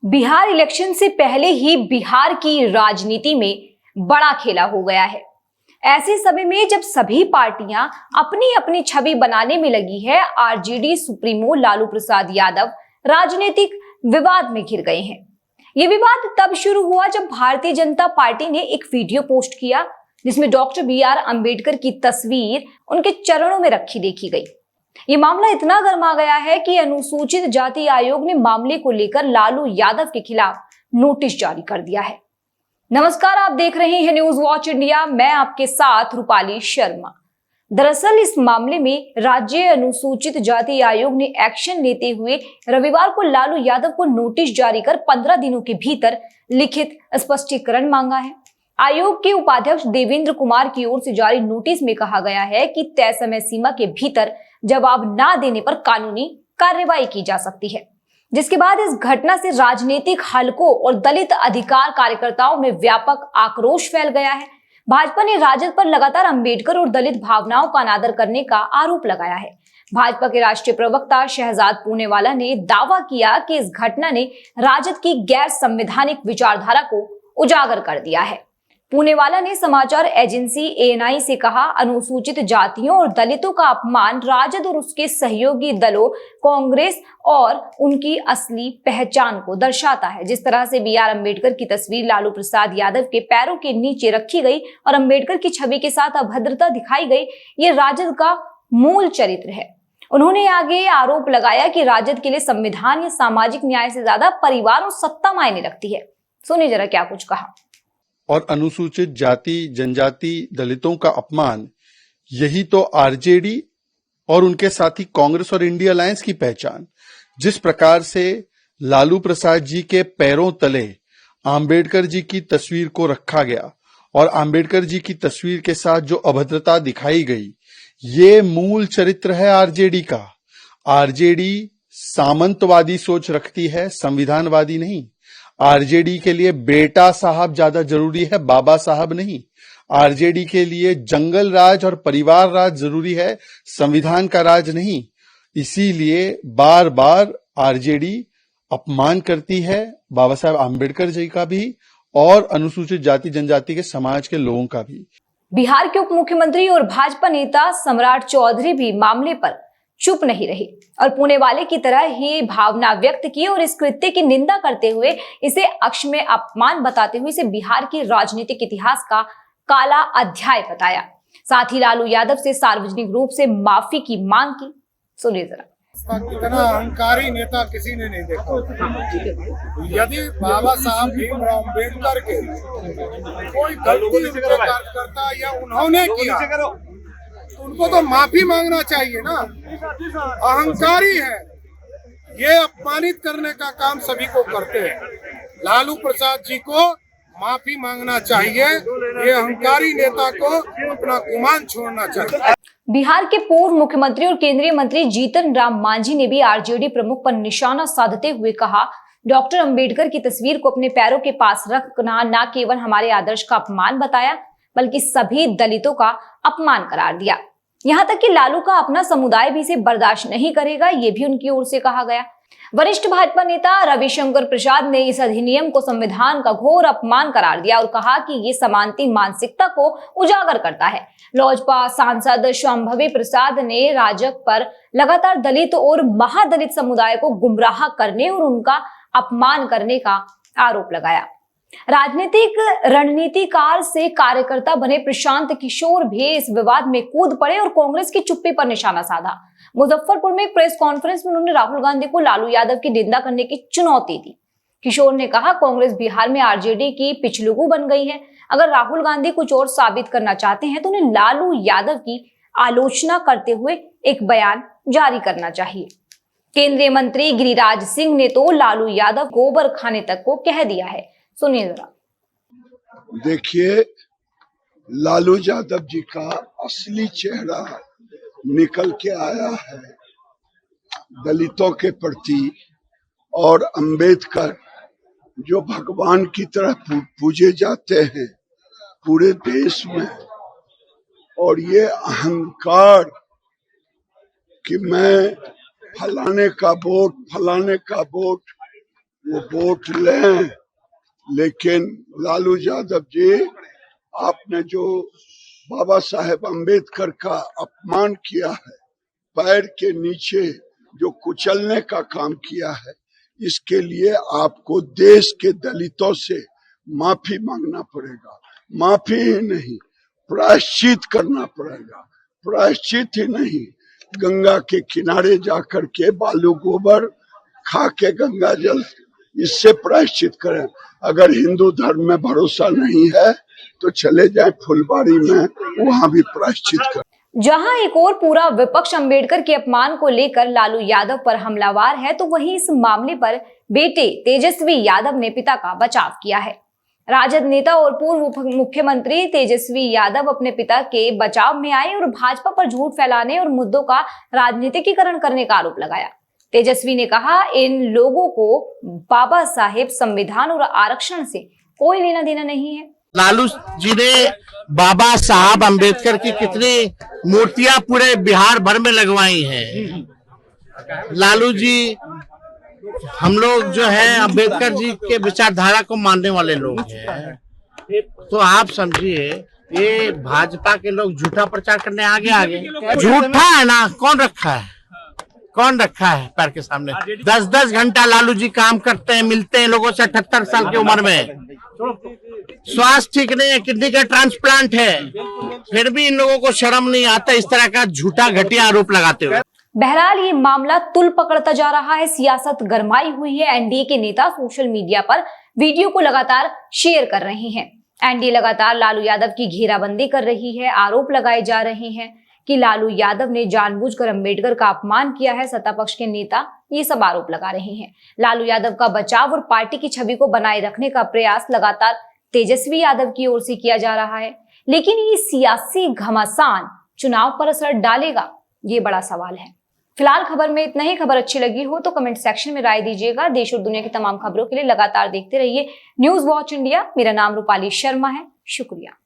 Bihar election से पहले ही बिहार की राजनीति में बड़ा खेला हो गया है। ऐसे समय में जब सभी पार्टियां अपनी अपनी छवि बनाने में लगी है, आरजेडी सुप्रीमो लालू प्रसाद यादव राजनीतिक विवाद में घिर गए हैं। ये विवाद तब शुरू हुआ जब भारतीय जनता पार्टी ने एक वीडियो पोस्ट किया जिसमें डॉक्टर BR अंबेडकर की तस्वीर उनके चरणों में रखी देखी गई। ये मामला इतना गर्मा गया है कि अनुसूचित जाति आयोग ने मामले को लेकर लालू यादव के खिलाफ नोटिस जारी कर दिया है। नमस्कार, आप देख रहे हैं न्यूज वॉच इंडिया। मैं आपके साथ रूपाली शर्मा। दरअसल इस मामले में राज्य अनुसूचित जाति आयोग ने एक्शन लेते हुए रविवार को लालू यादव को नोटिस जारी कर 15 दिनों के भीतर लिखित स्पष्टीकरण मांगा है। आयोग के उपाध्यक्ष देवेंद्र कुमार की ओर से जारी नोटिस में कहा गया है कि तय समय सीमा के भीतर जवाब न देने पर कानूनी कार्रवाई की जा सकती है, जिसके बाद इस घटना से राजनीतिक हलकों और दलित अधिकार कार्यकर्ताओं में व्यापक आक्रोश फैल गया है। भाजपा ने राजद पर लगातार अंबेडकर और दलित भावनाओं का अनादर करने का आरोप लगाया है। भाजपा के राष्ट्रीय प्रवक्ता शहजाद पूनेवाला ने दावा किया कि इस घटना ने राजद की गैर संवैधानिक विचारधारा को उजागर कर दिया है। पूनेवाला ने समाचार एजेंसी ANI से कहा, अनुसूचित जातियों और दलितों का अपमान राजद और उसके सहयोगी दलों कांग्रेस और उनकी असली पहचान को दर्शाता है। जिस तरह से BR अंबेडकर की तस्वीर लालू प्रसाद यादव के पैरों के नीचे रखी गई और अंबेडकर की छवि के साथ अभद्रता दिखाई गई, ये राजद का मूल चरित्र है। उन्होंने आगे आरोप लगाया कि राजद के लिए संविधान या सामाजिक न्याय से ज्यादा परिवार और सत्ता मायने रखती है। सुनिए जरा क्या कुछ कहा। और अनुसूचित जाति जनजाति दलितों का अपमान, यही तो आरजेडी और उनके साथी कांग्रेस और इंडिया अलायंस की पहचान। जिस प्रकार से लालू प्रसाद जी के पैरों तले अंबेडकर जी की तस्वीर को रखा गया और अंबेडकर जी की तस्वीर के साथ जो अभद्रता दिखाई गई, ये मूल चरित्र है आरजेडी का। आरजेडी सामंतवादी सोच रखती है, संविधानवादी नहीं। आरजेडी के लिए बेटा साहब ज्यादा जरूरी है, बाबा साहब नहीं। आरजेडी के लिए जंगल राज और परिवार राज जरूरी है, संविधान का राज नहीं। इसीलिए बार बार आरजेडी अपमान करती है बाबा साहब आम्बेडकर जी का भी और अनुसूचित जाति जनजाति के समाज के लोगों का भी। बिहार के उप मुख्यमंत्री और भाजपा नेता सम्राट चौधरी भी मामले पर चुप नहीं रहे और पूनेवाले की तरह ही भावना व्यक्त की और इस कृत्य की निंदा करते हुए इसे अक्षम्य अपमान बताते हुए इसे बिहार की राजनीतिक इतिहास का काला अध्याय बताया। साथ ही लालू यादव से सार्वजनिक रूप से माफी की मांग की। सुनिए जरा। इतना अहंकारी नेता किसी ने नहीं देखा। यदि बाबा साहब भीमराव अम्बेडकर के कोई गलती उनके कार्यकर्ता या उन्होंने किया तो उनको तो माफी मांगना चाहिए ना। अहंकारी है, ये अपमानित करने का काम सभी को करते हैं। लालू प्रसाद जी को माफी मांगना चाहिए। ये अहंकारी नेता को अपना गुमान छोड़ना चाहिए। बिहार के पूर्व मुख्यमंत्री और केंद्रीय मंत्री जीतन राम मांझी ने भी आरजेडी प्रमुख पर निशाना साधते हुए कहा, डॉक्टर अंबेडकर की तस्वीर को अपने पैरों के पास रखना न केवल हमारे आदर्श का अपमान बताया बल्कि सभी दलितों का अपमान करार दिया। यहाँ तक कि लालू का अपना समुदाय भी इसे बर्दाश्त नहीं करेगा, ये भी उनकी ओर से कहा गया। वरिष्ठ भाजपा नेता रविशंकर प्रसाद ने इस अधिनियम को संविधान का घोर अपमान करार दिया और कहा कि ये समानती मानसिकता को उजागर करता है। लोजपा सांसद शांभवी प्रसाद ने राजग पर लगातार दलित और महादलित समुदाय को गुमराह करने और उनका अपमान करने का आरोप लगाया। राजनीतिक रणनीतिकार से कार्यकर्ता बने प्रशांत किशोर भी इस विवाद में कूद पड़े और कांग्रेस की चुप्पी पर निशाना साधा। मुजफ्फरपुर में एक प्रेस कॉन्फ्रेंस में उन्होंने राहुल गांधी को लालू यादव की निंदा करने की चुनौती दी। किशोर ने कहा, कांग्रेस बिहार में आरजेडी की पिछलुगू बन गई है। अगर राहुल गांधी कुछ और साबित करना चाहते हैं तो उन्हें लालू यादव की आलोचना करते हुए एक बयान जारी करना चाहिए। केंद्रीय मंत्री गिरिराज सिंह ने तो लालू यादव गोबर खाने तक को कह दिया है। सुनिए जरा। देखिए, लालू यादव जी का असली चेहरा निकल के आया है। दलितों के प्रति और अंबेडकर जो भगवान की तरह पूजे जाते हैं पूरे देश में, और ये अहंकार कि मैं फलाने का वोट वो वोट लें, लेकिन लालू यादव जी, आपने जो बाबा साहेब अम्बेडकर का अपमान किया है, पैर के नीचे जो कुचलने का काम किया है, इसके लिए आपको देश के दलितों से माफी मांगना पड़ेगा। माफी ही नहीं, प्रायश्चित करना पड़ेगा। प्रायश्चित ही नहीं, गंगा के किनारे जाकर के बालू गोबर खा के गंगा जल, इससे प्रायश्चित करें। अगर हिंदू धर्म में भरोसा नहीं है तो चले जाए फुलबाड़ी में, वहां भी प्रायश्चित करें। जहां एक और पूरा विपक्ष अंबेडकर के अपमान को लेकर लालू यादव पर हमलावार है, तो वहीं इस मामले पर बेटे तेजस्वी यादव ने पिता का बचाव किया है। राजद नेता और पूर्व मुख्यमंत्री तेजस्वी यादव अपने पिता के बचाव में आए और भाजपा पर झूठ फैलाने और मुद्दों का राजनीतिकीकरण करने का आरोप लगाया। तेजस्वी ने कहा, इन लोगों को बाबा साहेब संविधान और आरक्षण से कोई लेना देना नहीं है। लालू जी ने बाबा साहब अम्बेडकर की कितनी मूर्तियां पूरे बिहार भर में लगवाई हैं। लालू जी, हम लोग जो है अम्बेडकर जी के विचारधारा को मानने वाले लोग हैं, तो आप समझिए ये भाजपा के लोग झूठा प्रचार करने आगे झूठा है ना। कौन रखा है पैर के सामने? 10-10 घंटा लालू जी काम करते हैं, मिलते हैं लोगों से 78 साल की उम्र में। स्वास्थ्य ठीक नहीं है, किडनी का ट्रांसप्लांट है, फिर भी इन लोगों को शर्म नहीं आता इस तरह का झूठा घटिया आरोप लगाते हुए। बहरहाल ये मामला तुल पकड़ता जा रहा है, सियासत गरमाई हुई है। एनडीए के नेता सोशल मीडिया पर वीडियो को लगातार शेयर कर रहे हैं। एनडीए लगातार लालू यादव की घेराबंदी कर रही है। आरोप लगाए जा रहे हैं कि लालू यादव ने जानबूझकर अंबेडकर का अपमान किया है। सत्ता पक्ष के नेता ये सब आरोप लगा रहे हैं। लालू यादव का बचाव और पार्टी की छवि को बनाए रखने का प्रयास लगातार तेजस्वी यादव की ओर से किया जा रहा है, लेकिन ये सियासी घमासान चुनाव पर असर डालेगा, ये बड़ा सवाल है। फिलहाल खबर में इतना ही। खबर अच्छी लगी हो तो कमेंट सेक्शन में राय दीजिएगा। देश और दुनिया की तमाम खबरों के लिए लगातार देखते रहिए न्यूज वॉच इंडिया। मेरा नाम रूपाली शर्मा है। शुक्रिया।